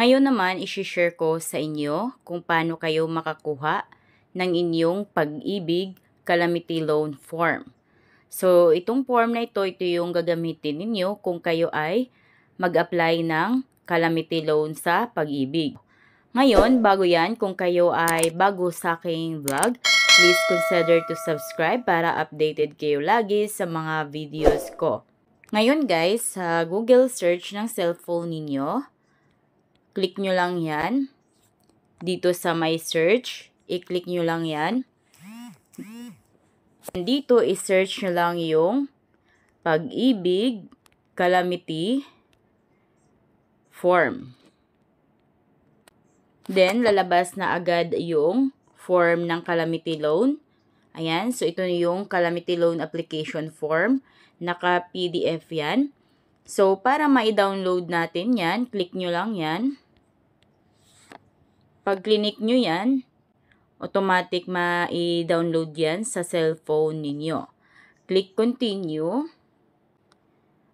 Ngayon naman, isi-share ko sa inyo kung paano kayo makakuha ng inyong pag-ibig calamity loan form. So, itong form na ito yung gagamitin ninyo kung kayo ay mag-apply ng calamity loan sa pag-ibig. Ngayon, bago yan, kung kayo ay bago sa aking vlog, please consider to subscribe para updated kayo lagi sa mga videos ko. Ngayon guys, sa Google search ng cellphone ninyo, click nyo lang yan. Dito sa my search, i-click nyo lang yan. Dito, i-search nyo lang yung pag-ibig calamity form. Then, lalabas na agad yung form ng calamity loan. Ayan, so ito yung calamity loan application form. Naka-PDF yan. So, para ma-download natin yan, click nyo lang yan. Pag click nyo yan, automatic ma-download yan sa cellphone ninyo. Click continue.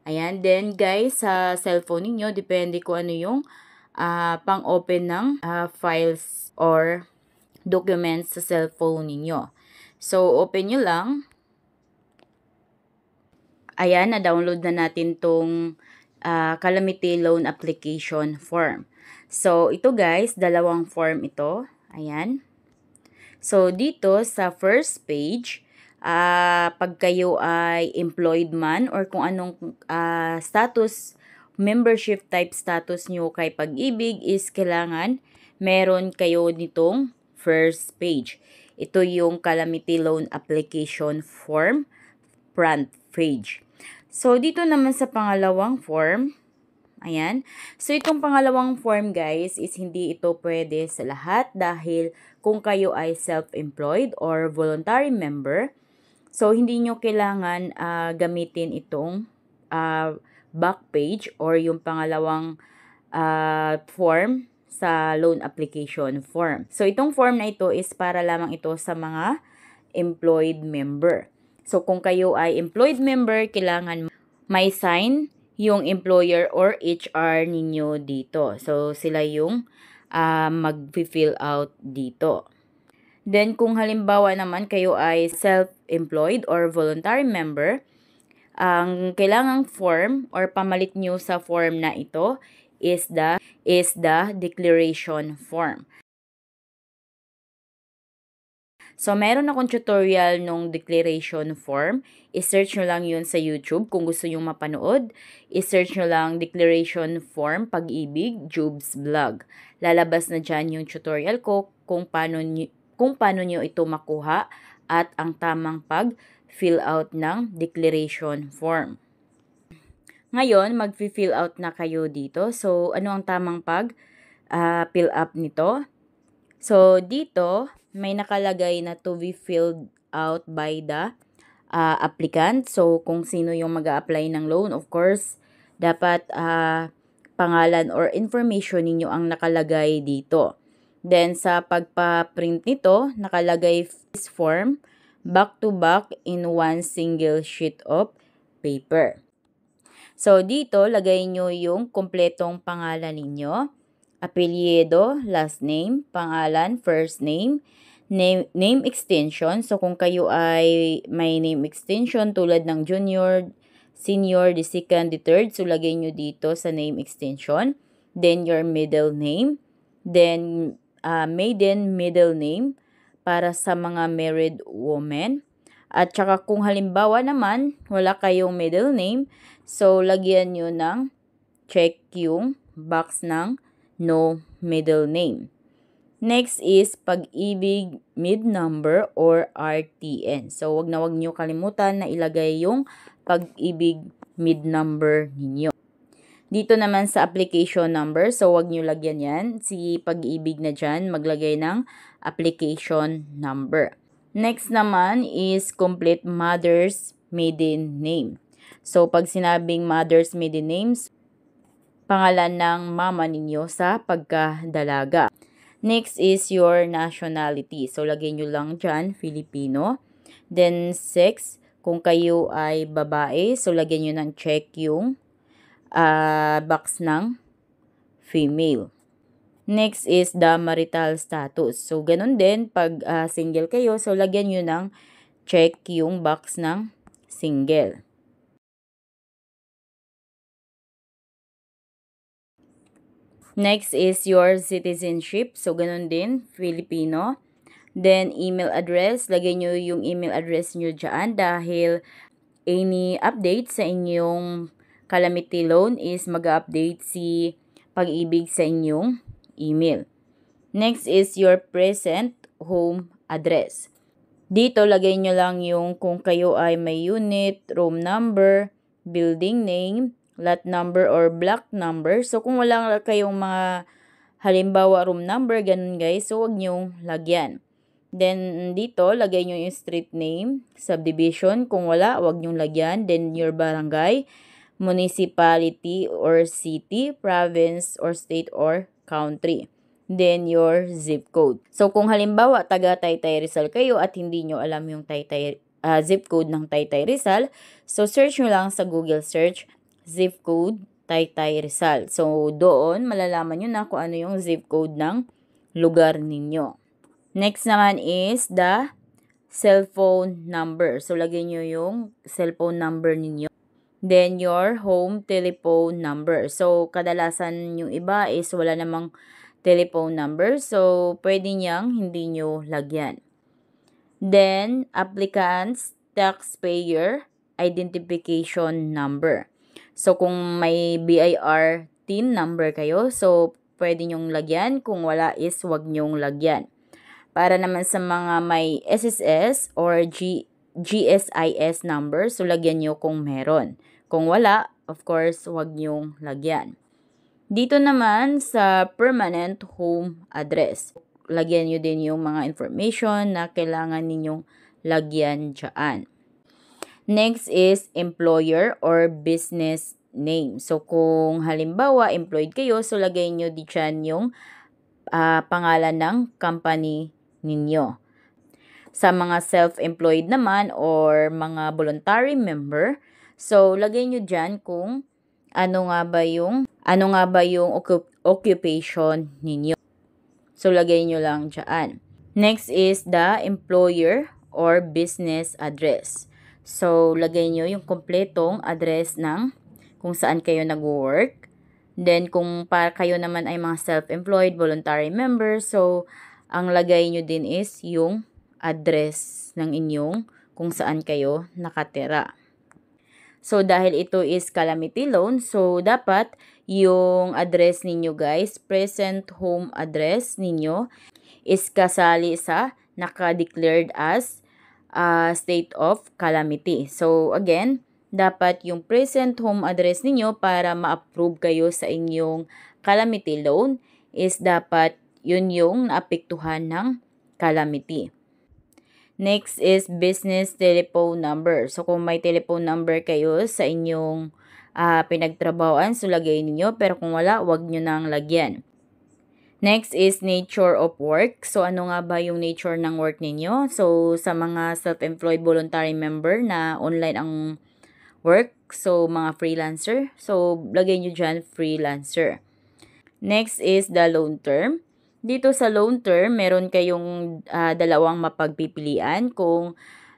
Ayan, then guys, sa cellphone ninyo, depende kung ano yung pang-open ng files or documents sa cellphone ninyo. So, open nyo lang. Ayan, na-download na natin tong calamity loan application form. So, ito guys, dalawang form ito. Ayan. So, dito sa first page, pag kayo ay employed man or kung anong status, membership type status nyo kay Pag-ibig is kailangan meron kayo nitong first page. Ito yung calamity loan application form, front page. So, dito naman sa pangalawang form, ayan. So, itong pangalawang form guys is hindi ito pwede sa lahat dahil kung kayo ay self-employed or voluntary member, so hindi nyo kailangan gamitin itong back page or yung pangalawang form sa loan application form. So, itong form na ito is para lamang ito sa mga employed member. So, kung kayo ay employed member, kailangan may sign yung employer or HR ninyo dito. So, sila yung mag-fill out dito. Then, kung halimbawa naman kayo ay self-employed or voluntary member, ang kailangang form or pamalit nyo sa form na ito is the declaration form. So, meron akong tutorial nung declaration form. I-search nyo lang yun sa YouTube kung gusto nyo mapanood. I-search nyo lang declaration form Pag-ibig Jubes Vlog. Lalabas na dyan yung tutorial ko kung paano nyo ito makuha at ang tamang pag-fill out ng declaration form. Ngayon, mag-fill out na kayo dito. So, ano ang tamang pag-fill up nito? So, dito, may nakalagay na to be filled out by the applicant. So, kung sino yung mag-a-apply ng loan, of course, dapat pangalan or information ninyo ang nakalagay dito. Then, sa pagpa-print nito, nakalagay this form back-to-back in one single sheet of paper. So, dito, lagay nyo yung kompletong pangalan ninyo. Apelyido, last name, pangalan, first name, name extension. So, kung kayo ay may name extension tulad ng junior, senior, the second, the third, so lagay nyo dito sa name extension. Then, your middle name. Then, maiden middle name para sa mga married women. At saka kung halimbawa naman, wala kayong middle name, so lagyan nyo ng check yung box ng no middle name. Next is Pag-ibig mid number or RTN. So, wag nyo kalimutan na ilagay yung Pag-ibig mid number ninyo. Dito naman sa application number, so wag nyo lagyan yan. Si Pag-ibig na dyan, maglagay ng application number. Next naman is complete mother's maiden name. So, pag sinabing mother's maiden names, pangalan ng mama ninyo sa pagkadalaga. Next is your nationality. So, lagay nyo lang dyan, Filipino. Then, sex, kung kayo ay babae, so lagyan nyo ng check yung box ng female. Next is the marital status. So, ganun din, pag single kayo, so lagyan nyo ng check yung box ng single. Next is your citizenship. So, ganun din, Filipino. Then, email address. Lagay nyo yung email address nyo dyan dahil any update sa inyong calamity loan is mag-update si Pag-ibig sa inyong email. Next is your present home address. Dito, lagay nyo lang yung kung kayo ay may unit, room number, building name, lot number, or block number. So, kung wala kayong mga halimbawa room number, ganun guys, so wag nyong lagyan. Then, dito, lagay nyo yung street name, subdivision. Kung wala, wag nyong lagyan. Then, your barangay, municipality or city, province or state or country. Then, your zip code. So, kung halimbawa, taga Taytay Rizal kayo at hindi nyo alam yung zip code ng Taytay Rizal, so search nyo lang sa Google search, zip code Taytay Rizal. So, doon, malalaman nyo na kung ano yung zip code ng lugar ninyo. Next naman is the cellphone number. So, lagay nyo yung cellphone number ninyo. Then, your home telephone number. So, kadalasan yung iba is wala namang telephone number. So, pwede niyang hindi nyo lagyan. Then, applicant's taxpayer identification number. So, kung may BIR TIN number kayo, so, pwede nyong lagyan. Kung wala is wag nyong lagyan. Para naman sa mga may SSS or GSIS number, so lagyan nyo kung meron. Kung wala, of course, wag nyong lagyan. Dito naman sa permanent home address, lagyan nyo din yung mga information na kailangan ninyong lagyan dyan. Next is employer or business name. So, kung halimbawa, employed kayo, so lagay nyo dyan yung pangalan ng company ninyo. Sa mga self-employed naman or mga voluntary member, so lagay nyo dyan kung ano nga ba yung occupation ninyo. So lagay nyo lang dyan. Next is the employer or business address. So lagay nyo yung kompletong address ng kung saan kayo nag-work. Then kung para kayo naman ay mga self-employed, voluntary member, so ang lagay nyo din is yung address ng inyong kung saan kayo nakatira. So, dahil ito is calamity loan, so dapat yung address ninyo guys, present home address ninyo is kasali sa naka-declared as state of calamity. So, again, dapat yung present home address ninyo para ma-approve kayo sa inyong calamity loan is dapat yun yung naapektuhan ng calamity. Next is business telephone number. So, kung may telephone number kayo sa inyong pinagtrabahoan, so lagay niyo. Pero kung wala, wag nyo nang lagyan. Next is nature of work. So, ano nga ba yung nature ng work ninyo? So, sa mga self-employed voluntary member na online ang work, so mga freelancer, so lagay nyo dyan freelancer. Next is the loan term. Dito sa loan term, meron kayong dalawang mapagpipilian kung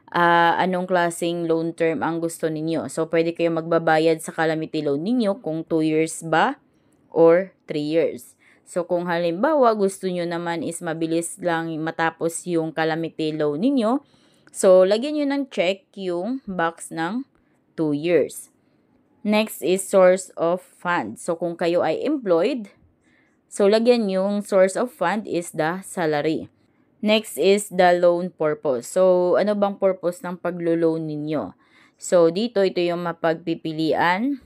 anong klaseng loan term ang gusto ninyo. So, pwede kayo magbabayad sa calamity loan ninyo kung 2 years ba or 3 years. So, kung halimbawa gusto nyo naman is mabilis lang matapos yung calamity loan ninyo, so, lagyan nyo ng check yung box ng 2 years. Next is source of fund. So, kung kayo ay employed, so, lagyan yung source of fund is the salary. Next is the loan purpose. So, ano bang purpose ng paglo-loan ninyo? So, dito, ito yung mapagpipilian.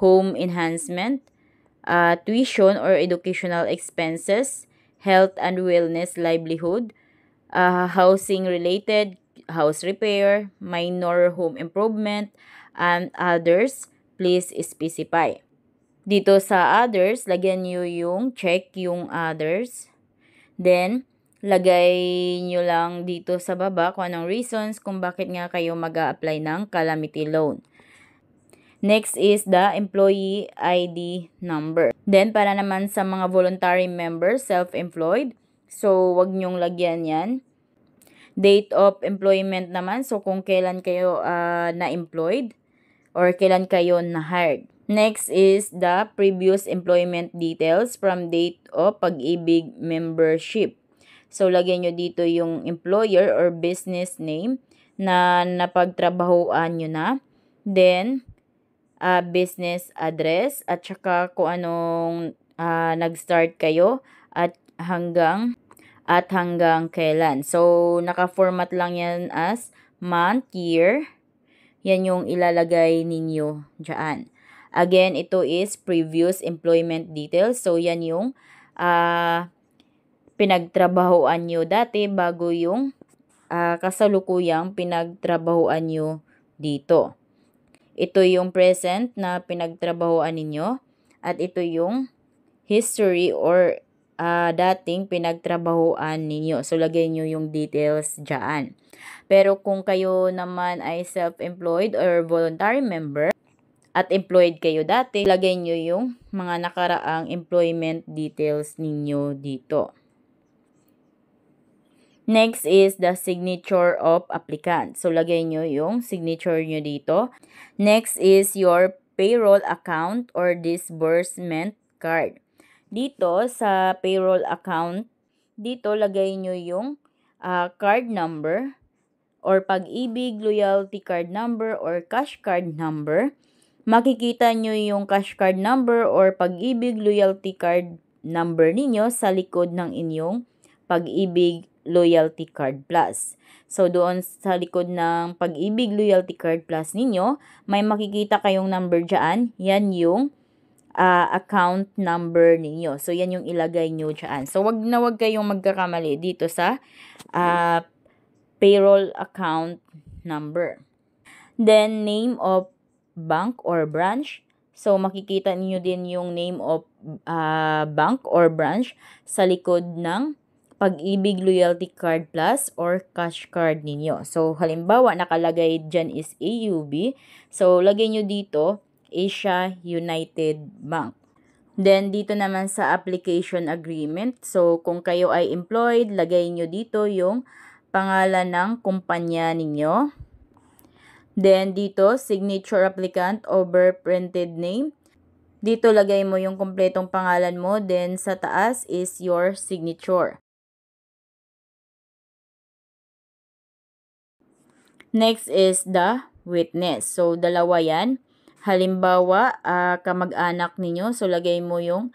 Home enhancement, tuition or educational expenses, health and wellness livelihood, housing-related, house repair, minor home improvement, and others. Please specify. Dito sa others, lagyan nyo yung check yung others. Then, lagay nyo lang dito sa baba kung anong reasons kung bakit nga kayo mag-a-apply ng calamity loan. Next is the employee ID number. Then, para naman sa mga voluntary members, self-employed, so wag nyong lagyan yan. Date of employment naman, so kung kailan kayo na-employed or kailan kayo na-hired. Next is the previous employment details from date of Pag-ibig membership. So, lagyan nyo dito yung employer or business name na napagtrabahoan nyo na. Then, business address at saka kung anong nag-start kayo at hanggang kailan. So, naka-format lang yan as month, year. Yan yung ilalagay ninyo dyan. Again, ito is previous employment details. So, yan yung pinagtrabahoan nyo dati bago yung kasalukuyang pinagtrabahoan nyo dito. Ito yung present na pinagtrabahoan ninyo at ito yung history or dating pinagtrabahoan ninyo. So, lagay nyo yung details dyan. Pero kung kayo naman ay self-employed or voluntary member at employed kayo dati, lagay nyo yung mga nakaraang employment details ninyo dito. Next is the signature of applicant. So, lagay nyo yung signature nyo dito. Next is your payroll account or disbursement card. Dito sa payroll account, dito lagay nyo yung card number or Pag-ibig loyalty card number or cash card number. Makikita nyo yung cash card number or Pag-ibig loyalty card number ninyo sa likod ng inyong Pag-ibig Loyalty Card Plus. So, doon sa likod ng Pag-ibig Loyalty Card Plus ninyo, may makikita kayong number dyan. Yan yung account number ninyo. So, yan yung ilagay nyo dyan. So, wag kayong magkakamali dito sa payroll account number. Then, name of bank or branch. So, makikita niyo din yung name of bank or branch sa likod ng Pag-ibig Loyalty Card Plus or cash card ninyo. So, halimbawa, nakalagay dyan is AUB. So, lagay nyo dito, Asia United Bank. Then, dito naman sa application agreement. So, kung kayo ay employed, lagay nyo dito yung pangalan ng kumpanya ninyo. Then, dito, signature applicant over printed name. Dito, lagay mo yung kompletong pangalan mo. Then, sa taas is your signature. Next is the witness. So, dalawa yan. Halimbawa, kamag-anak ninyo. So, lagay mo yung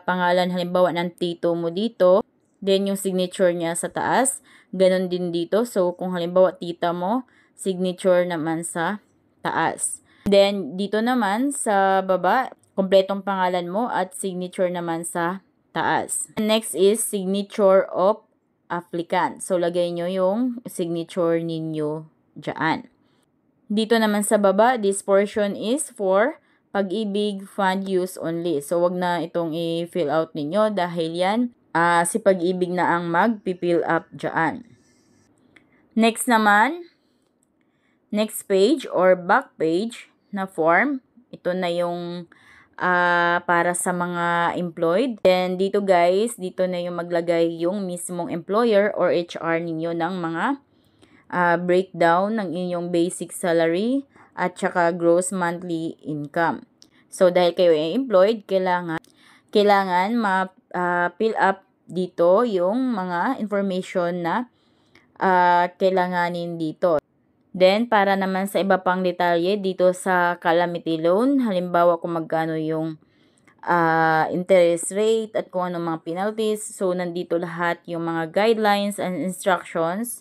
pangalan halimbawa ng tito mo dito. Then, yung signature niya sa taas. Ganon din dito. So, kung halimbawa tita mo, signature naman sa taas. Then, dito naman sa baba, kompletong pangalan mo at signature naman sa taas. Next is signature of applicant. So, lagay nyo yung signature ninyo dyan. Dito naman sa baba, this portion is for Pag-ibig fund use only. So, wag na itong i-fill out ninyo dahil yan, si Pag-ibig na ang mag-fill up dyan. Next naman, next page or back page na form. Ito na yung para sa mga employed. Then, dito guys, dito na yung maglagay yung mismong employer or HR ninyo ng mga breakdown ng inyong basic salary at saka gross monthly income. So, dahil kayo ay employed, kailangan ma-fill up dito yung mga information na kailanganin dito. Then, para naman sa iba pang detalye dito sa calamity loan, halimbawa kung magkano yung interest rate at kung ano mga penalties. So, nandito lahat yung mga guidelines and instructions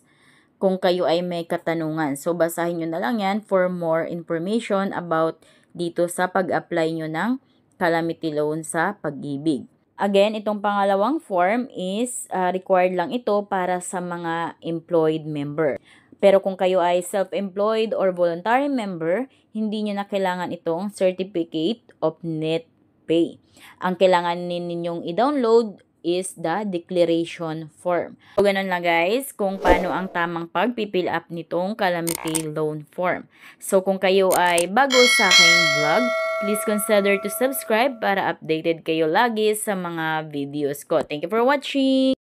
kung kayo ay may katanungan. So, basahin nyo na lang yan for more information about dito sa pag-apply nyo ng calamity loan sa Pag-ibig. Again, itong pangalawang form is required lang ito para sa mga employed member. Pero kung kayo ay self-employed or voluntary member, hindi nyo na kailangan itong Certificate of Net Pay. Ang kailangan ninyong i-download is the declaration form. So, ganun lang guys, kung paano ang tamang pag-fill up nitong calamity loan form. So, kung kayo ay bago sa aking vlog, please consider to subscribe para updated kayo lagi sa mga videos ko. Thank you for watching!